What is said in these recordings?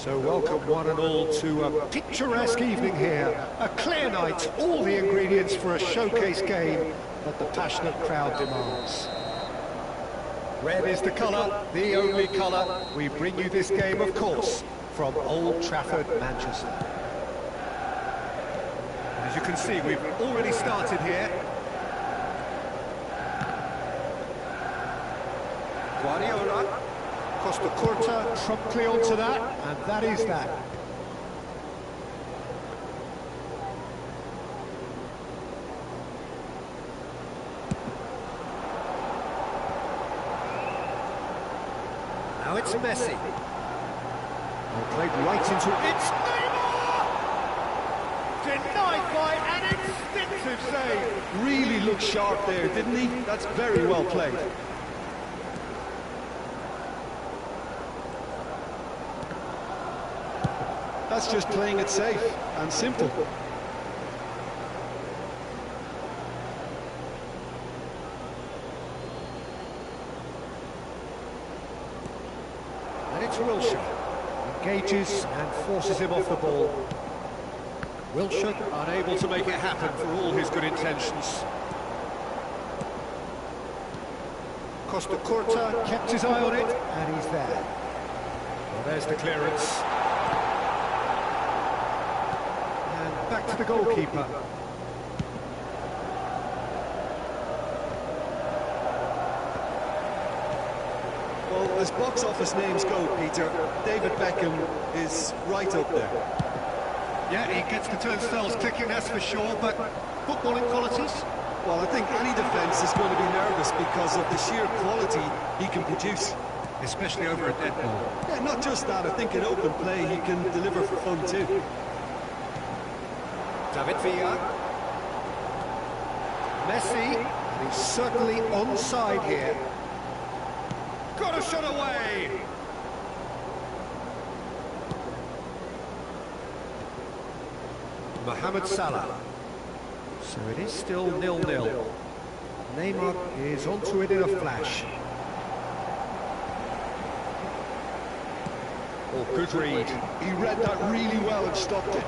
So welcome one and all to a picturesque evening here. A clear night, all the ingredients for a showcase game that the passionate crowd demands. Red is the colour, the only colour. We bring you this game, of course, from Old Trafford, Manchester. As you can see, we've already started here. Guardiola. Costa Curta promptly onto that, and that is that. Now it's Messi. Played right into it. It's Neymar! Denied by an instinctive save. Really looked sharp there, didn't he? That's very well played. That's just playing it safe and simple. And it's Wooshie. Engages and forces him off the ball. Wooshie unable to make it happen for all his good intentions. Costa Curta kept his eye on it, and he's there. Well, there's the clearance. Back to the goalkeeper. Well, as box office names go, Peter, David Beckham is right up there. Yeah, he gets the turnstiles clicking, that's for sure, but footballing qualities? Well, I think any defence is going to be nervous because of the sheer quality he can produce. Especially over a dead ball. Yeah, not just that, I think in open play he can deliver for fun too. David Villa. Messi, and he's certainly onside here. Got a shot away! Mohamed Salah. So it is still 0-0. Neymar is onto it in a flash. Oh, good read. He read that really well and stopped it.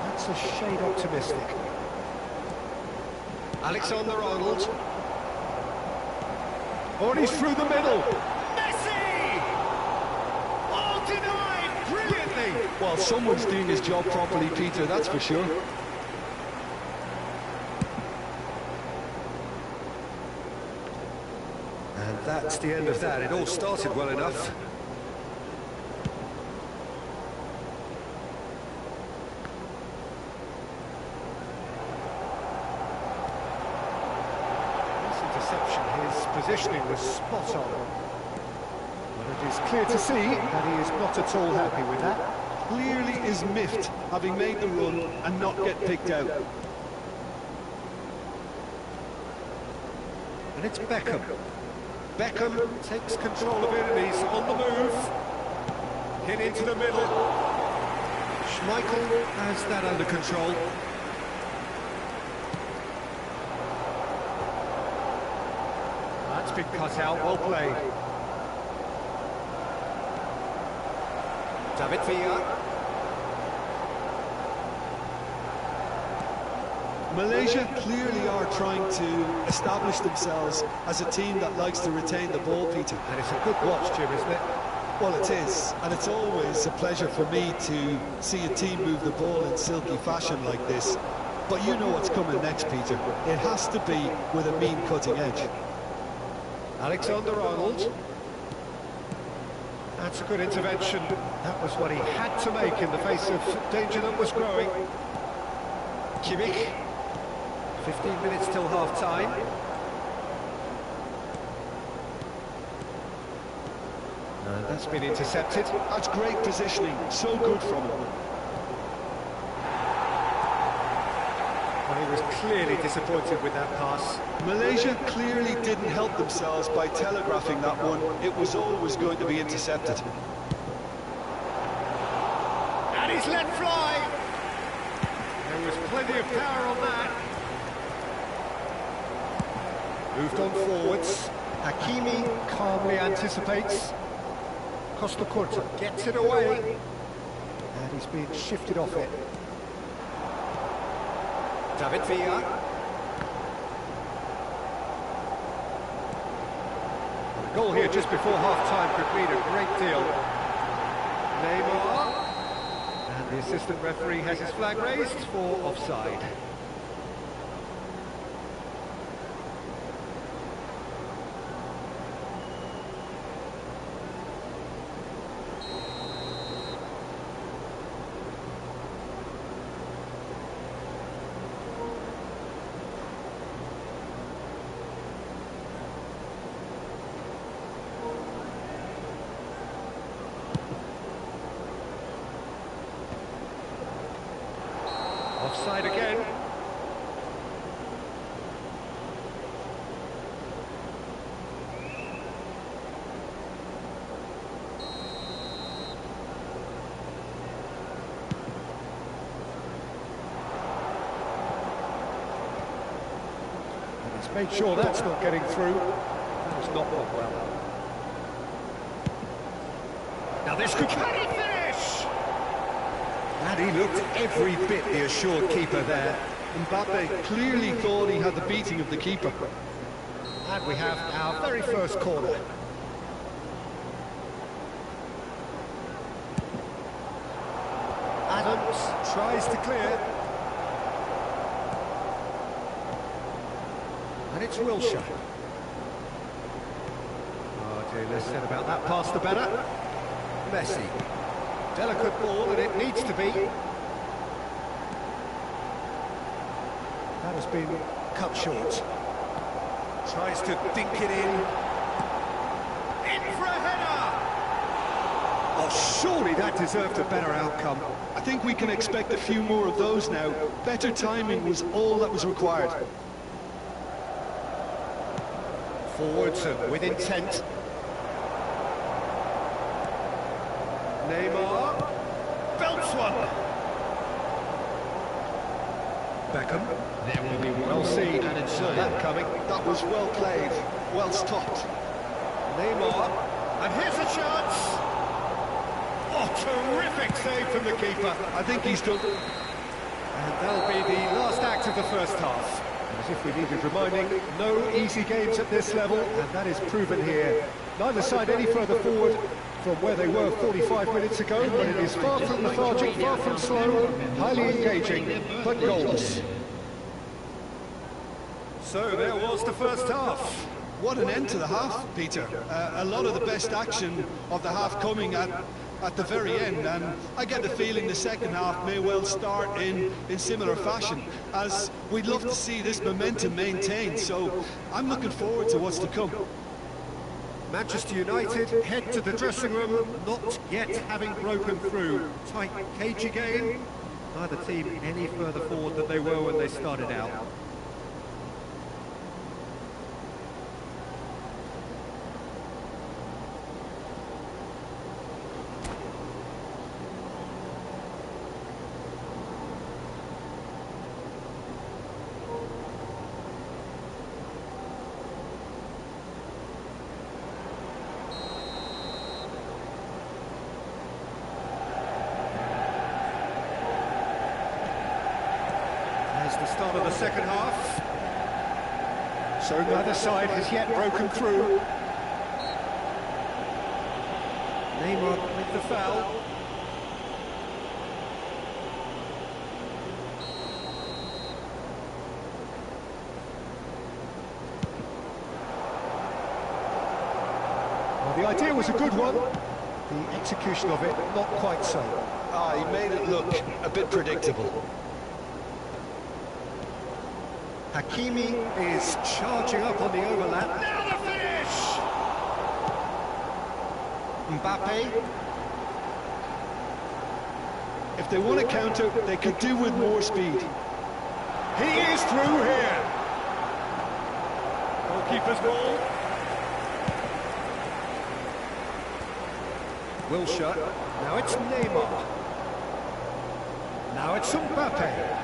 That's a shade optimistic. Alexander-Arnold. Oh, and he's through the middle. Messi! Oh, denied brilliantly! Well, someone's doing his job properly, Peter, that's for sure. And that's the end of that. It all started well enough. His positioning was spot on. But it is clear to see that he is not at all happy with that. Clearly is miffed, having made the run and not get picked out. And it's Beckham. Beckham takes control of it and he's on the move. Hit into the middle. Schmeichel has that under control. That's been cut out, well played. David Villa. Malaysia clearly are trying to establish themselves as a team that likes to retain the ball, Peter. And it's a good watch, Jim, isn't it? Well, it is, and it's always a pleasure for me to see a team move the ball in silky fashion like this. But you know what's coming next, Peter. It has to be with a mean cutting edge. Alexander-Arnold. That's a good intervention. That was what he had to make in the face of danger that was growing. Kimmich. 15 minutes till half-time. And that's been intercepted. That's great positioning. So good from him. Well, he was clearly disappointed with that pass. Malaysia clearly didn't help themselves by telegraphing that one. It was always going to be intercepted. And he's let fly. There was plenty of power on that. Moved on forwards. Hakimi calmly anticipates. Costa Curta gets it away. He's been shifted off it. David Villa. The goal here just before half-time could mean a great deal. Neymar. And the assistant referee has his flag raised for offside. Offside again. And he's made sure that's not getting through. That was not done well. Now this could... Can he finish? And he looked every bit the assured keeper there. Mbappe clearly thought he had the beating of the keeper. And we have our very first corner. Adams tries to clear. And it's Wilshie. Oh dear, less said about that pass the better. Messi. Delicate ball, and it needs to be. That has been cut short. Tries to dink it in. In for a header! Oh, surely that deserved a better outcome. I think we can expect a few more of those now. Better timing was all that was required. Forwards and with intent. Neymar belts one. Beckham. There will be one. Well seen and saw that coming. That was well played, well stopped. Neymar, and here's a chance. Oh, terrific save from the keeper. I think he's done. And that'll be the last act of the first half. As if we needed reminding, no easy games at this level, and that is proven here. Neither side any further forward from where they were 45 minutes ago, but it is far from lethargic, far from slow, highly engaging, but goals. So there was the first half. What an end to the half, Peter. A lot of the best action of the half coming at the very end, and I get the feeling the second half may well start in similar fashion, as we'd love to see this momentum maintained, so I'm looking forward to what's to come. Manchester United head to the dressing room, not yet having broken through. Tight, cagey game. Neither team any further forward than they were when they started out. The start of the second half. So neither side has yet broken through. Neymar with the foul. Well, the idea was a good one. The execution of it, not quite so. He made it look a bit predictable. Hakimi is charging up on the overlap. Now the finish! Mbappe. If they want to counter, they could do with more speed. He is through here. Goalkeeper's ball. Wilshie. Now it's Neymar. Now it's Mbappe.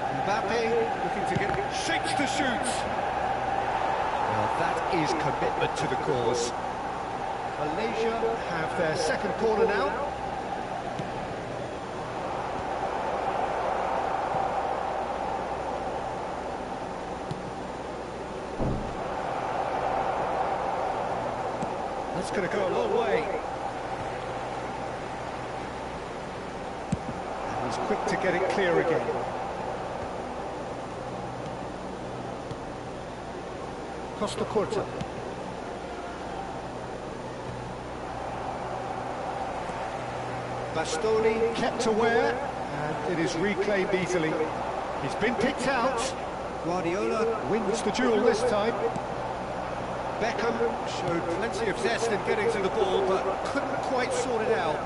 Mbappe looking to get shapes to shoot. Well, that is commitment to the cause. Malaysia have their second corner now. That's going to go a long way. And he's quick to get it clear again. Costa Corta. Bastoni kept aware, and it is reclaimed easily. He's been picked out. Guardiola wins the duel this time. Beckham showed plenty of zest in getting to the ball, but couldn't quite sort it out.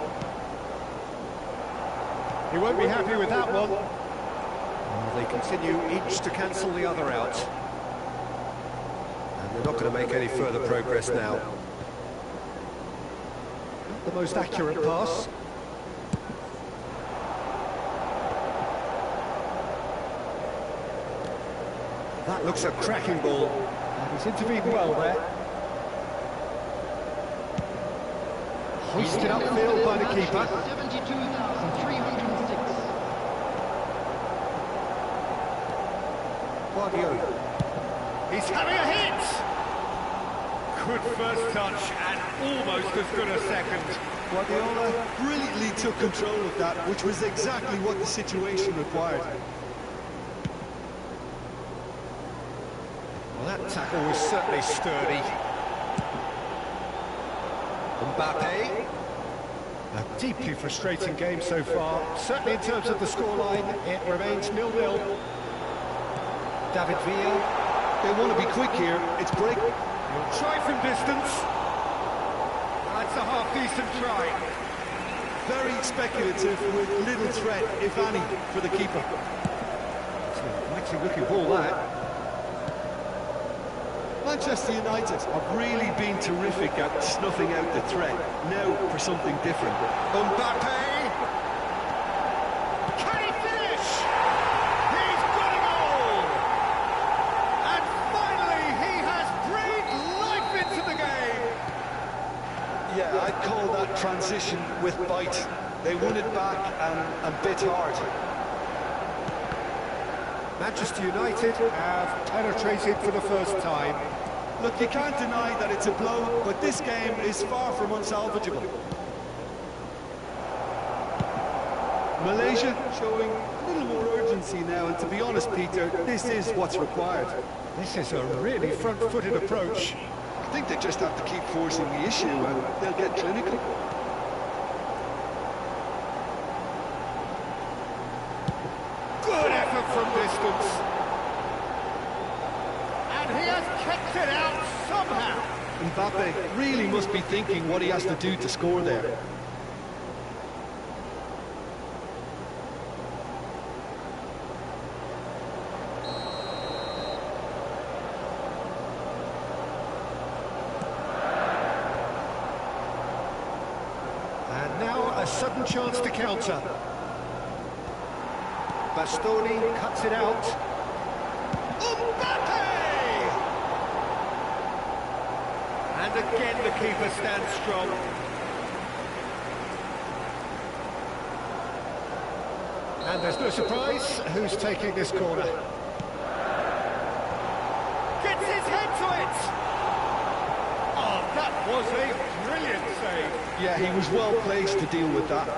He won't be happy with that one. Well, they continue each to cancel the other out. And they're not going to make any further progress now. The most accurate pass. That looks a cracking ball. And he's intervened well there. Hoisted upfield by the keeper. 72,306. Guardiola. He's having a hit! Good first touch and almost as good a second. Guardiola brilliantly took control of that, which was exactly what the situation required. Well, that tackle was certainly sturdy. Mbappe. A deeply frustrating game so far. Certainly in terms of the scoreline, it remains 0-0. David Villa. They want to be quick here. It's break. He'll try from distance. That's a half-decent try. Very speculative with little threat, if any, for the keeper. It's a mighty looking ball, that. Manchester United have really been terrific at snuffing out the threat. Now for something different. Mbappe! Can he finish? He's got a goal! And finally he has breathed life into the game! Yeah, I'd call that transition with bite. They won it back and bit hard. Manchester United have penetrated for the first time. Look, you can't deny that it's a blow, but this game is far from unsalvageable. Malaysia showing a little more urgency now, and to be honest, Peter, this is what's required. This is a really front-footed approach. I think they just have to keep forcing the issue and they'll get clinical. Good effort from distance. And he has kept it out somehow. Mbappe really must be thinking what he has to do to score there. And now a sudden chance to counter. Bastoni cuts it out. Mbappe! And again the keeper stands strong. And there's no surprise who's taking this corner. Gets his head to it! Oh, that was a brilliant save. Yeah, he was well placed to deal with that.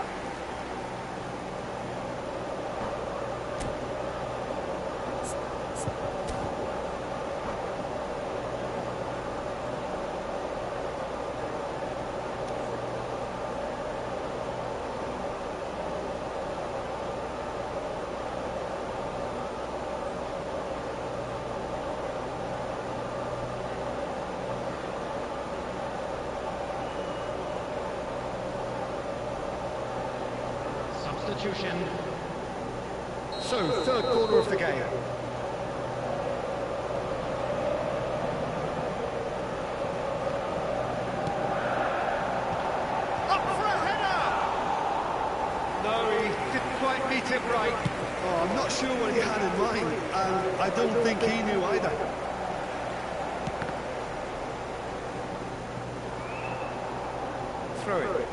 Substitution. So, third corner of the game. Up for a header! No, he didn't quite meet it right. Oh, I'm not sure what he had in mind, and I don't think he knew either. Throw it.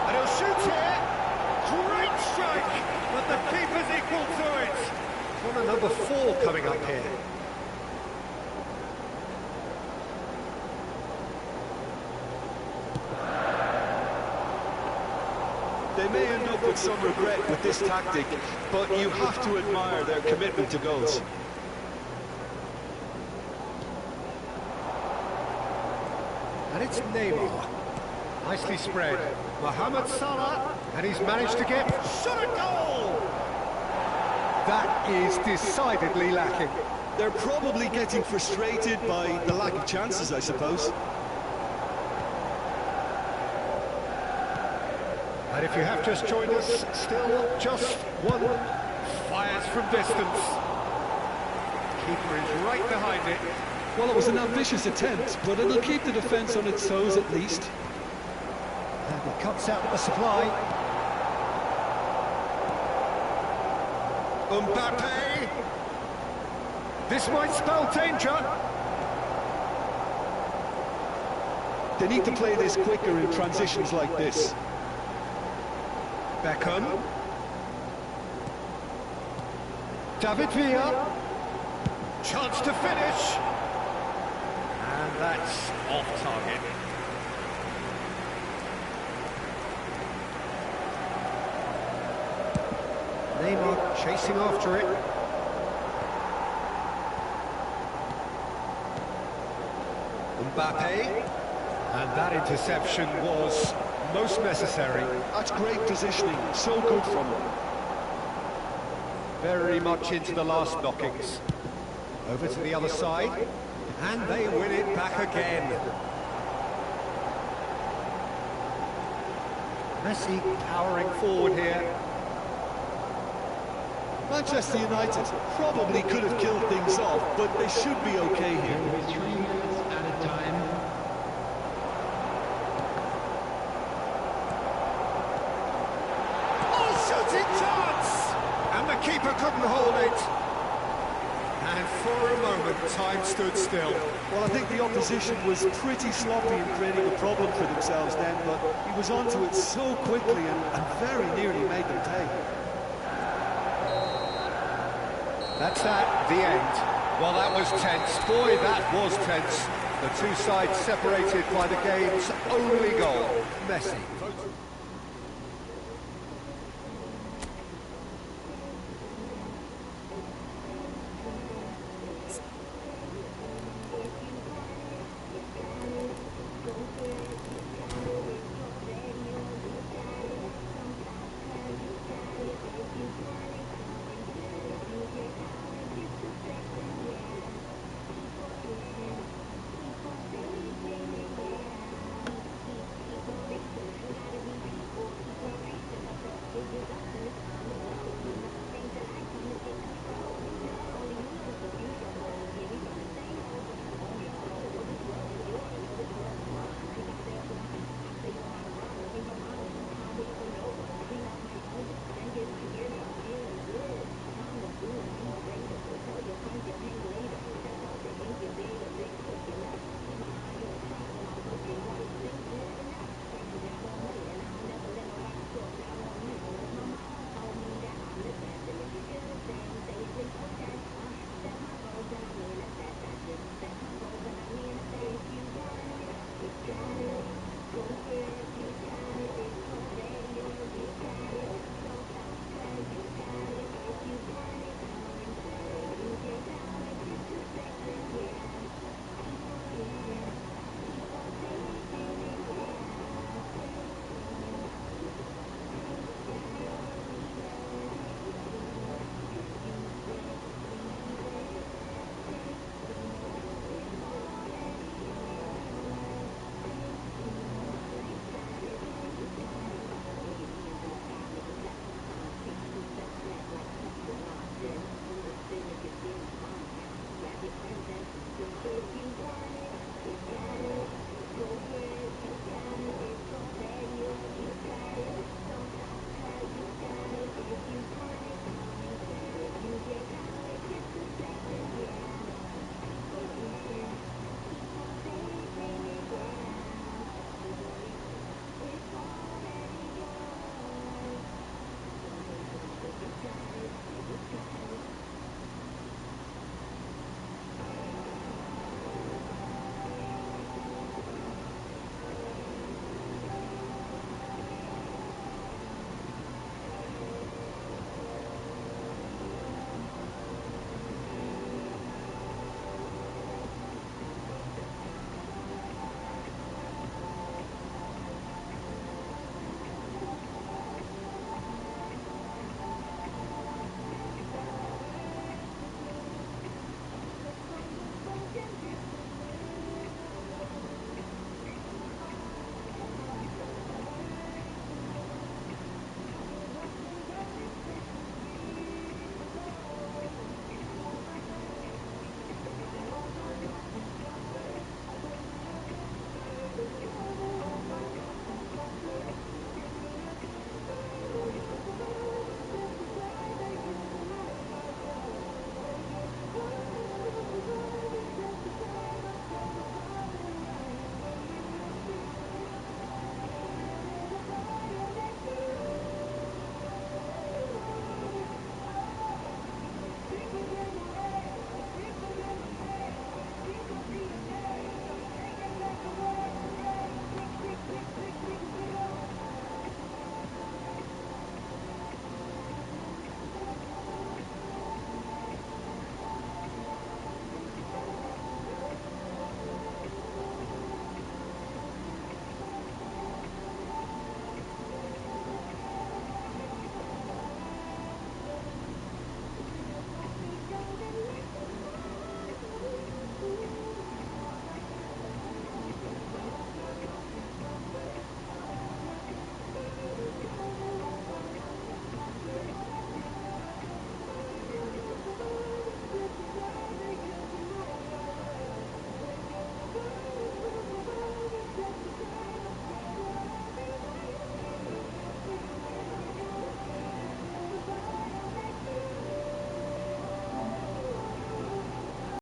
And he'll shoot here. Great strike, but the keeper's Corner number 4 coming up here. They may end up with some regret with this tactic, but you have to admire their commitment to goals. And it's Neymar. Nicely spread. Mohamed Salah, and he's managed to get shot at goal! That is decidedly lacking. They're probably getting frustrated by the lack of chances, I suppose. And if you have just joined us, still just one. Fires from distance. Keeper is right behind it. Well, it was an ambitious attempt, but it'll keep the defence on its toes at least. And it cuts out the supply. Mbappe. This might spell danger. They need to play this quicker in transitions like this. Beckham. David Villa. Chance to finish. And that's off target. Neymar chasing after it. Mbappe. And that interception was most necessary. That's great positioning, so good from them. Very much into the last knockings. Over to the other side, and they win it back again. Messi powering forward here. Manchester United probably could have killed things off, but they should be okay here. 3 minutes added time. Shooting chance! And the keeper couldn't hold it. And for a moment, time stood still. Well, I think the opposition was pretty sloppy in creating a problem for themselves then, but he was onto it so quickly and very nearly made them pay. That's that, the end. Well, that was tense. Boy, that was tense. The two sides separated by the game's only goal. Messi.